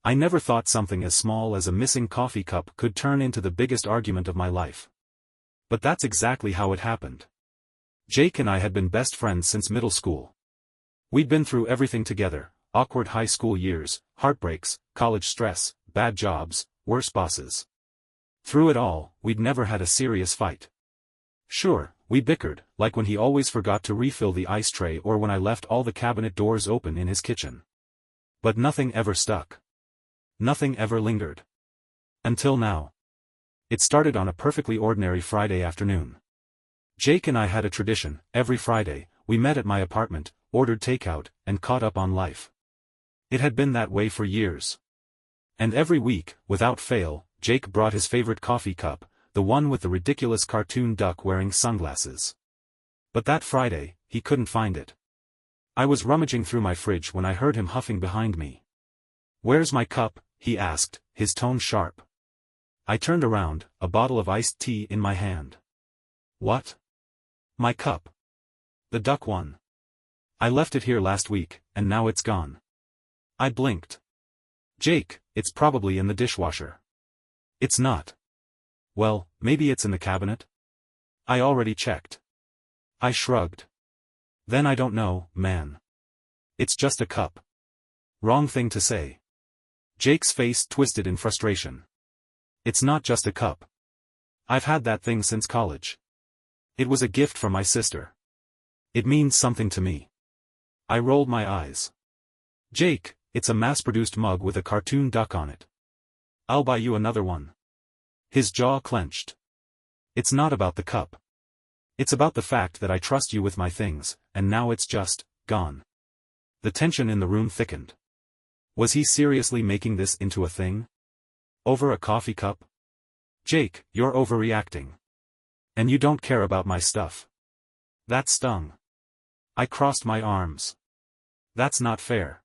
I never thought something as small as a missing coffee cup could turn into the biggest argument of my life. But that's exactly how it happened. Jake and I had been best friends since middle school. We'd been through everything together: awkward high school years, heartbreaks, college stress, bad jobs, worse bosses. Through it all, we'd never had a serious fight. Sure, we bickered, like when he always forgot to refill the ice tray or when I left all the cabinet doors open in his kitchen. But nothing ever stuck. Nothing ever lingered. Until now. It started on a perfectly ordinary Friday afternoon. Jake and I had a tradition: every Friday, we met at my apartment, ordered takeout, and caught up on life. It had been that way for years. And every week, without fail, Jake brought his favorite coffee cup, the one with the ridiculous cartoon duck wearing sunglasses. But that Friday, he couldn't find it. I was rummaging through my fridge when I heard him huffing behind me. "Where's my cup?" he asked, his tone sharp. I turned around, a bottle of iced tea in my hand. "What? My cup? The duck one. I left it here last week, and now it's gone." I blinked. "Jake, it's probably in the dishwasher." "It's not." "Well, maybe it's in the cabinet?" "I already checked." I shrugged. "Then I don't know, man. It's just a cup." "Wrong thing to say." Jake's face twisted in frustration. "It's not just a cup. I've had that thing since college. It was a gift from my sister. It means something to me." I rolled my eyes. "Jake, it's a mass-produced mug with a cartoon duck on it. I'll buy you another one." His jaw clenched. "It's not about the cup. It's about the fact that I trust you with my things, and now it's just gone." The tension in the room thickened. Was he seriously making this into a thing? Over a coffee cup? "Jake, you're overreacting. And you don't care about my stuff." That stung. I crossed my arms. "That's not fair.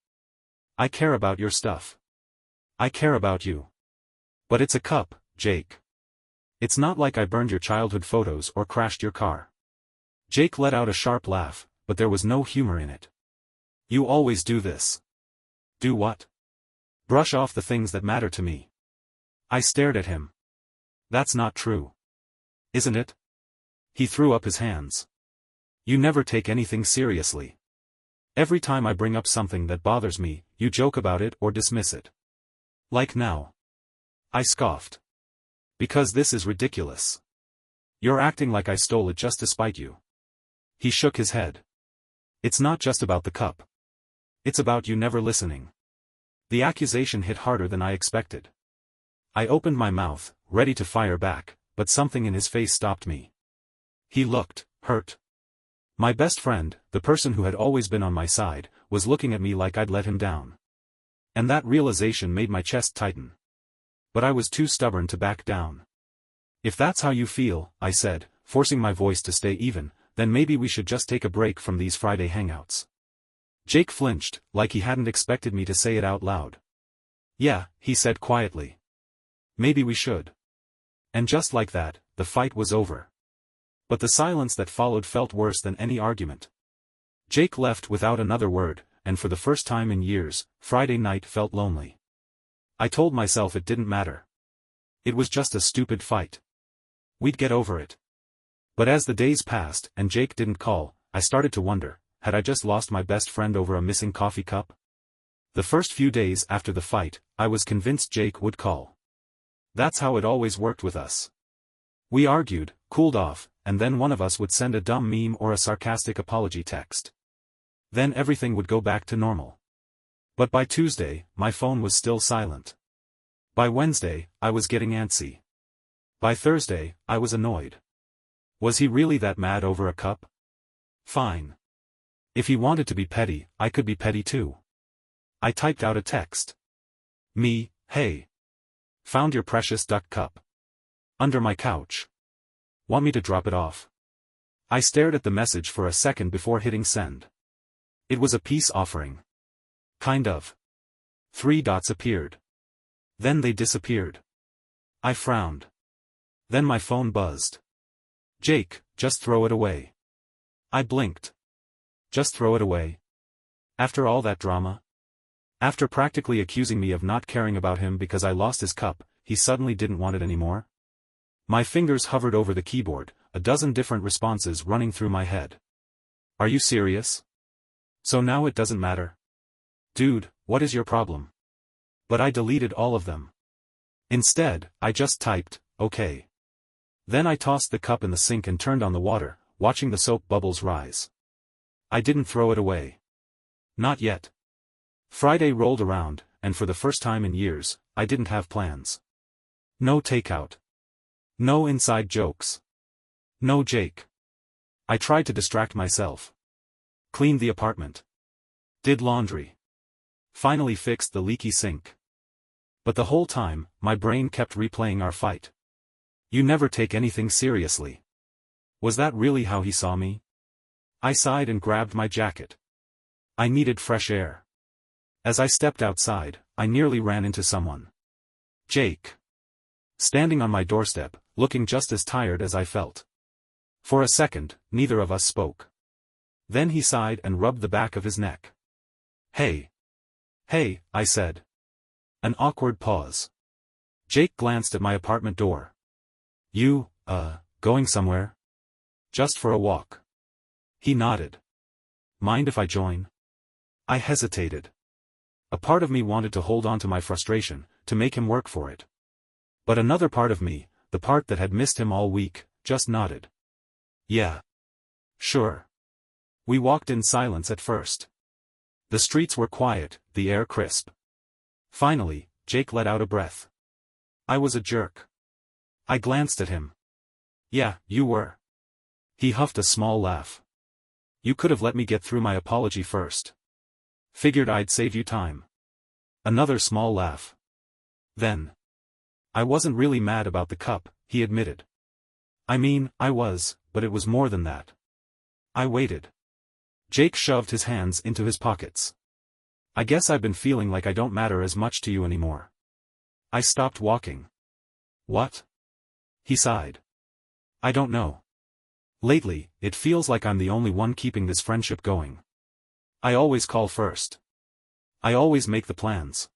I care about your stuff. I care about you. But it's a cup, Jake. It's not like I burned your childhood photos or crashed your car." Jake let out a sharp laugh, but there was no humor in it. "You always do this." "Do what?" "Brush off the things that matter to me." I stared at him. "That's not true." "Isn't it?" He threw up his hands. "You never take anything seriously. Every time I bring up something that bothers me, you joke about it or dismiss it. Like now." I scoffed. "Because this is ridiculous. You're acting like I stole it just to spite you." He shook his head. "It's not just about the cup. It's about you never listening." The accusation hit harder than I expected. I opened my mouth, ready to fire back, but something in his face stopped me. He looked hurt. My best friend, the person who had always been on my side, was looking at me like I'd let him down. And that realization made my chest tighten. But I was too stubborn to back down. "If that's how you feel," I said, forcing my voice to stay even, "then maybe we should just take a break from these Friday hangouts." Jake flinched, like he hadn't expected me to say it out loud. "Yeah," he said quietly. "Maybe we should." And just like that, the fight was over. But the silence that followed felt worse than any argument. Jake left without another word, and for the first time in years, Friday night felt lonely. I told myself it didn't matter. It was just a stupid fight. We'd get over it. But as the days passed and Jake didn't call, I started to wonder, had I just lost my best friend over a missing coffee cup? The first few days after the fight, I was convinced Jake would call. That's how it always worked with us. We argued, cooled off, and then one of us would send a dumb meme or a sarcastic apology text. Then everything would go back to normal. But by Tuesday, my phone was still silent. By Wednesday, I was getting antsy. By Thursday, I was annoyed. Was he really that mad over a cup? Fine. If he wanted to be petty, I could be petty too. I typed out a text. Me, hey. Found your precious duck cup. Under my couch. Want me to drop it off? I stared at the message for a second before hitting send. It was a peace offering. Kind of. 3 dots appeared. Then they disappeared. I frowned. Then my phone buzzed. Jake, just throw it away. I blinked. Just throw it away? After all that drama? After practically accusing me of not caring about him because I lost his cup, he suddenly didn't want it anymore? My fingers hovered over the keyboard, a dozen different responses running through my head. Are you serious? So now it doesn't matter? Dude, what is your problem? But I deleted all of them. Instead, I just typed, okay. Then I tossed the cup in the sink and turned on the water, watching the soap bubbles rise. I didn't throw it away. Not yet. Friday rolled around, and for the first time in years, I didn't have plans. No takeout. No inside jokes. No Jake. I tried to distract myself. Cleaned the apartment. Did laundry. Finally fixed the leaky sink. But the whole time, my brain kept replaying our fight. You never take anything seriously. Was that really how he saw me? I sighed and grabbed my jacket. I needed fresh air. As I stepped outside, I nearly ran into someone. Jake. Standing on my doorstep, looking just as tired as I felt. For a second, neither of us spoke. Then he sighed and rubbed the back of his neck. Hey. Hey, I said. An awkward pause. Jake glanced at my apartment door. You, going somewhere? Just for a walk. He nodded. Mind if I join? I hesitated. A part of me wanted to hold on to my frustration, to make him work for it. But another part of me, the part that had missed him all week, just nodded. Yeah. Sure. We walked in silence at first. The streets were quiet, the air crisp. Finally, Jake let out a breath. I was a jerk. I glanced at him. Yeah, you were. He huffed a small laugh. You could have let me get through my apology first. Figured I'd save you time. Another small laugh. Then. I wasn't really mad about the cup, he admitted. I mean, I was, but it was more than that. I waited. Jake shoved his hands into his pockets. I guess I've been feeling like I don't matter as much to you anymore. I stopped walking. What? He sighed. I don't know. Lately, it feels like I'm the only one keeping this friendship going. I always call first. I always make the plans.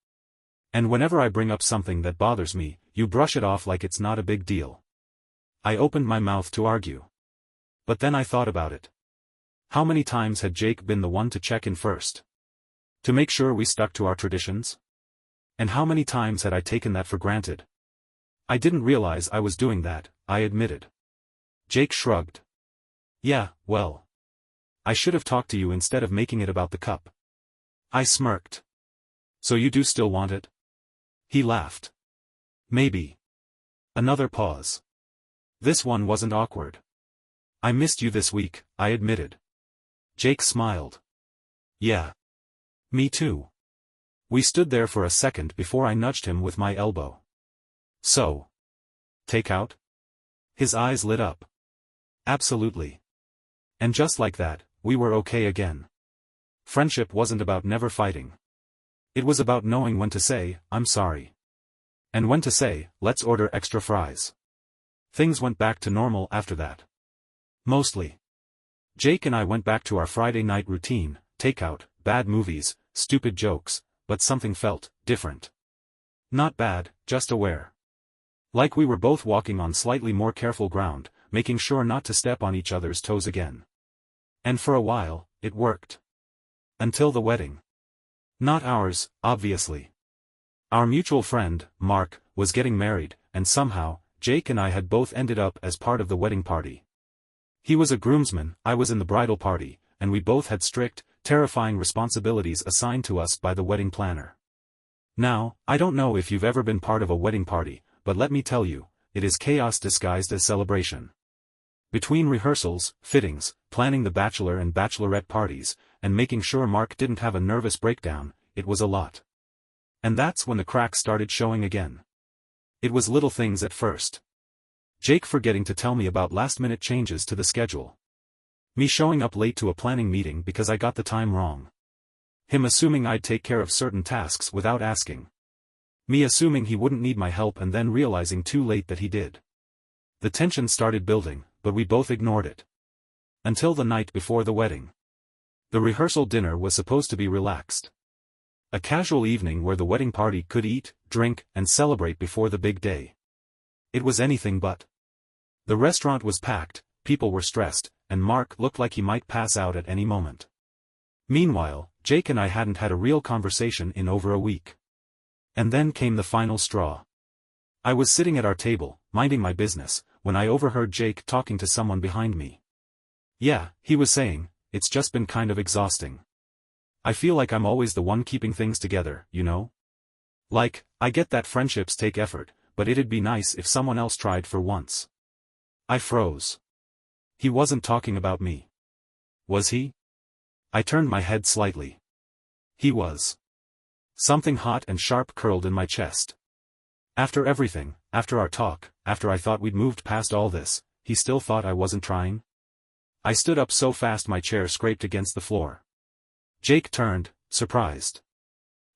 And whenever I bring up something that bothers me, you brush it off like it's not a big deal. I opened my mouth to argue. But then I thought about it. How many times had Jake been the one to check in first? To make sure we stuck to our traditions? And how many times had I taken that for granted? I didn't realize I was doing that, I admitted. Jake shrugged. Yeah, well. I should have talked to you instead of making it about the cup. I smirked. So you do still want it? He laughed. Maybe. Another pause. This one wasn't awkward. I missed you this week, I admitted. Jake smiled. Yeah. Me too. We stood there for a second before I nudged him with my elbow. So. Takeout? His eyes lit up. Absolutely. And just like that, we were okay again. Friendship wasn't about never fighting. It was about knowing when to say, I'm sorry. And when to say, let's order extra fries. Things went back to normal after that. Mostly. Jake and I went back to our Friday night routine, takeout, bad movies, stupid jokes, but something felt different. Not bad, just aware. Like we were both walking on slightly more careful ground, making sure not to step on each other's toes again. And for a while, it worked. Until the wedding. Not ours, obviously. Our mutual friend, Mark, was getting married, and somehow, Jake and I had both ended up as part of the wedding party. He was a groomsman, I was in the bridal party, and we both had strict, terrifying responsibilities assigned to us by the wedding planner. Now, I don't know if you've ever been part of a wedding party, but let me tell you, it is chaos disguised as celebration. Between rehearsals, fittings, planning the bachelor and bachelorette parties, and making sure Mark didn't have a nervous breakdown, it was a lot. And that's when the cracks started showing again. It was little things at first. Jake forgetting to tell me about last-minute changes to the schedule. Me showing up late to a planning meeting because I got the time wrong. Him assuming I'd take care of certain tasks without asking. Me assuming he wouldn't need my help and then realizing too late that he did. The tension started building, but we both ignored it. Until the night before the wedding. The rehearsal dinner was supposed to be relaxed. A casual evening where the wedding party could eat, drink, and celebrate before the big day. It was anything but. The restaurant was packed, people were stressed, and Mark looked like he might pass out at any moment. Meanwhile, Jake and I hadn't had a real conversation in over a week. And then came the final straw. I was sitting at our table, minding my business, when I overheard Jake talking to someone behind me. Yeah, he was saying, it's just been kind of exhausting. I feel like I'm always the one keeping things together, you know? Like, I get that friendships take effort, but it'd be nice if someone else tried for once. I froze. He wasn't talking about me. Was he? I turned my head slightly. He was. Something hot and sharp curled in my chest. After everything, after our talk, after I thought we'd moved past all this, he still thought I wasn't trying? I stood up so fast my chair scraped against the floor. Jake turned, surprised.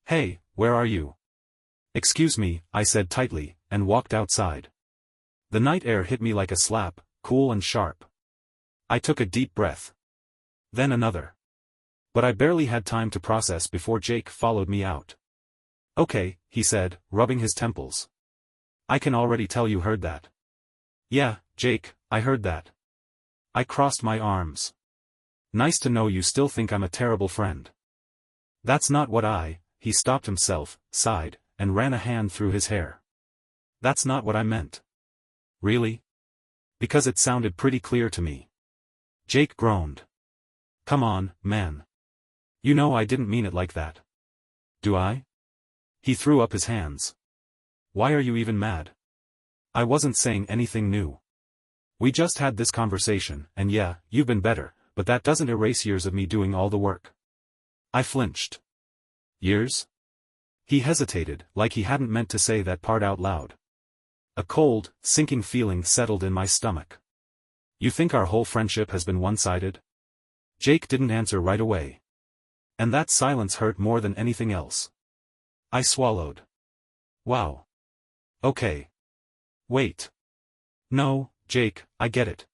Hey, where are you? Excuse me, I said tightly, and walked outside. The night air hit me like a slap, cool and sharp. I took a deep breath. Then another. But I barely had time to process before Jake followed me out. Okay, he said, rubbing his temples. I can already tell you heard that. Yeah, Jake, I heard that. I crossed my arms. Nice to know you still think I'm a terrible friend. That's not what he stopped himself, sighed, and ran a hand through his hair. That's not what I meant. Really? Because it sounded pretty clear to me. Jake groaned. Come on, man. You know I didn't mean it like that. Do I? He threw up his hands. Why are you even mad? I wasn't saying anything new. We just had this conversation, and yeah, you've been better, but that doesn't erase years of me doing all the work. I flinched. Years? He hesitated, like he hadn't meant to say that part out loud. A cold, sinking feeling settled in my stomach. You think our whole friendship has been one-sided? Jake didn't answer right away. And that silence hurt more than anything else. I swallowed. Wow. Okay. Wait. No, Jake, I get it.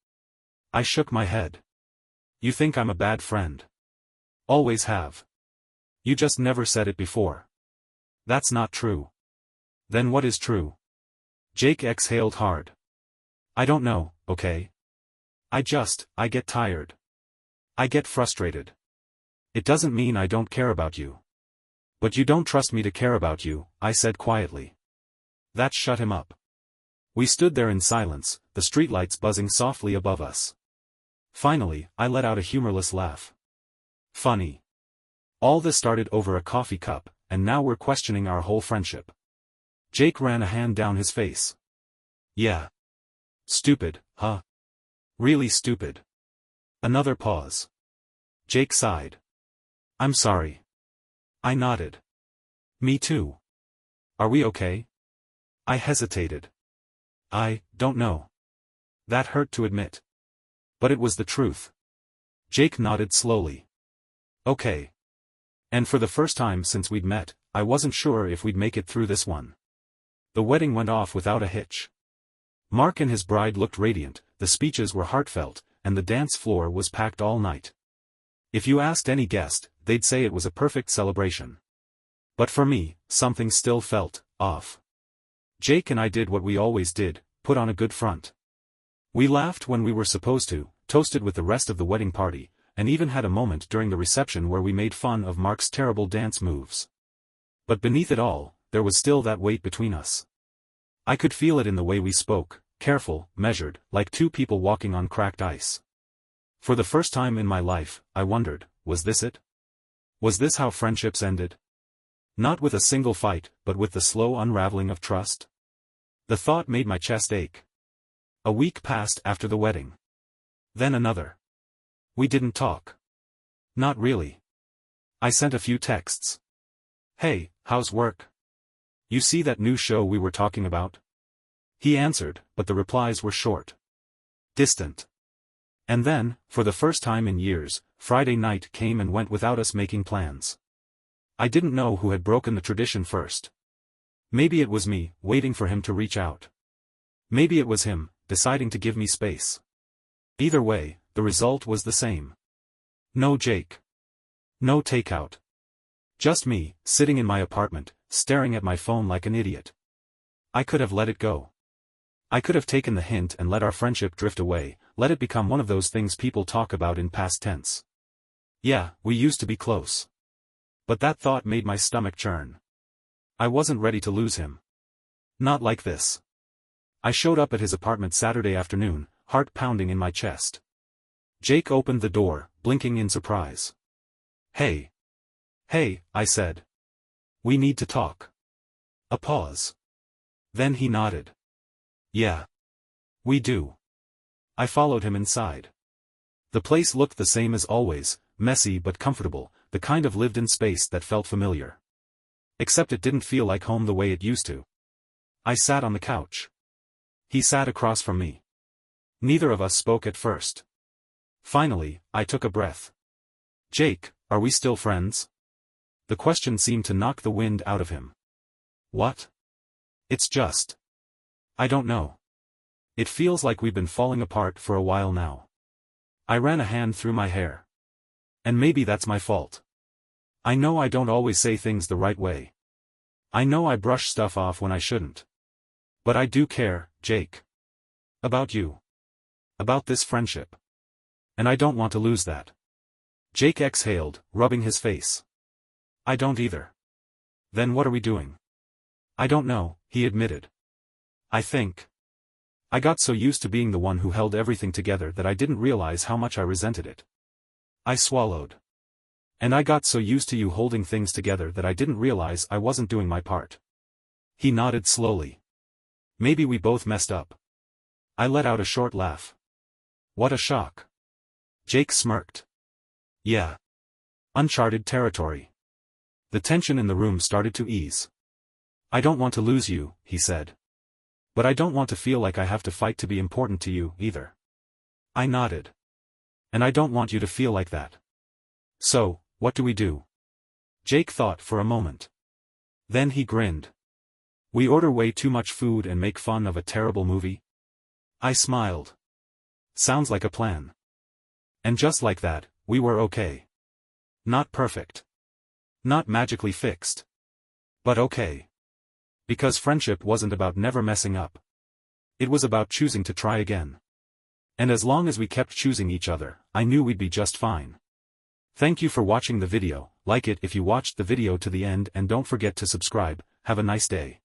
I shook my head. You think I'm a bad friend. Always have. You just never said it before. That's not true. Then what is true? Jake exhaled hard. I don't know, okay? I get tired. I get frustrated. It doesn't mean I don't care about you. But you don't trust me to care about you, I said quietly. That shut him up. We stood there in silence, the streetlights buzzing softly above us. Finally, I let out a humorless laugh. Funny. All this started over a coffee cup, and now we're questioning our whole friendship. Jake ran a hand down his face. Yeah. Stupid, huh? Really stupid. Another pause. Jake sighed. I'm sorry. I nodded. Me too. Are we okay? I hesitated. I don't know. That hurt to admit. But it was the truth. Jake nodded slowly. Okay. And for the first time since we'd met, I wasn't sure if we'd make it through this one. The wedding went off without a hitch. Mark and his bride looked radiant, the speeches were heartfelt, and the dance floor was packed all night. If you asked any guest, they'd say it was a perfect celebration. But for me, something still felt off. Jake and I did what we always did, put on a good front. We laughed when we were supposed to, toasted with the rest of the wedding party, and even had a moment during the reception where we made fun of Mark's terrible dance moves. But beneath it all, there was still that weight between us. I could feel it in the way we spoke, careful, measured, like two people walking on cracked ice. For the first time in my life, I wondered, was this it? Was this how friendships ended? Not with a single fight, but with the slow unraveling of trust? The thought made my chest ache. A week passed after the wedding. Then another. We didn't talk. Not really. I sent a few texts. Hey, how's work? You see that new show we were talking about? He answered, but the replies were short. Distant. And then, for the first time in years, Friday night came and went without us making plans. I didn't know who had broken the tradition first. Maybe it was me, waiting for him to reach out. Maybe it was him, deciding to give me space. Either way, the result was the same. No Jake. No takeout. Just me, sitting in my apartment, staring at my phone like an idiot. I could have let it go. I could have taken the hint and let our friendship drift away, let it become one of those things people talk about in past tense. Yeah, we used to be close. But that thought made my stomach churn. I wasn't ready to lose him. Not like this. I showed up at his apartment Saturday afternoon, heart pounding in my chest. Jake opened the door, blinking in surprise. Hey. Hey, I said. We need to talk. A pause. Then he nodded. Yeah. We do. I followed him inside. The place looked the same as always, messy but comfortable, the kind of lived-in space that felt familiar. Except it didn't feel like home the way it used to. I sat on the couch. He sat across from me. Neither of us spoke at first. Finally, I took a breath. Jake, are we still friends? The question seemed to knock the wind out of him. What? It's just. I don't know. It feels like we've been falling apart for a while now. I ran a hand through my hair. And maybe that's my fault. I know I don't always say things the right way. I know I brush stuff off when I shouldn't. But I do care, Jake. About you. About this friendship. And I don't want to lose that. Jake exhaled, rubbing his face. I don't either. Then what are we doing? I don't know, he admitted. I think. I got so used to being the one who held everything together that I didn't realize how much I resented it. I swallowed. And I got so used to you holding things together that I didn't realize I wasn't doing my part. He nodded slowly. Maybe we both messed up. I let out a short laugh. What a shock. Jake smirked. Yeah. Uncharted territory. The tension in the room started to ease. I don't want to lose you, he said. But I don't want to feel like I have to fight to be important to you, either. I nodded. And I don't want you to feel like that. So, what do we do? Jake thought for a moment. Then he grinned. We order way too much food and make fun of a terrible movie? I smiled. Sounds like a plan. And just like that, we were okay. Not perfect. Not magically fixed. But okay. Because friendship wasn't about never messing up. It was about choosing to try again. And as long as we kept choosing each other, I knew we'd be just fine. Thank you for watching the video, like it if you watched the video to the end and don't forget to subscribe. Have a nice day.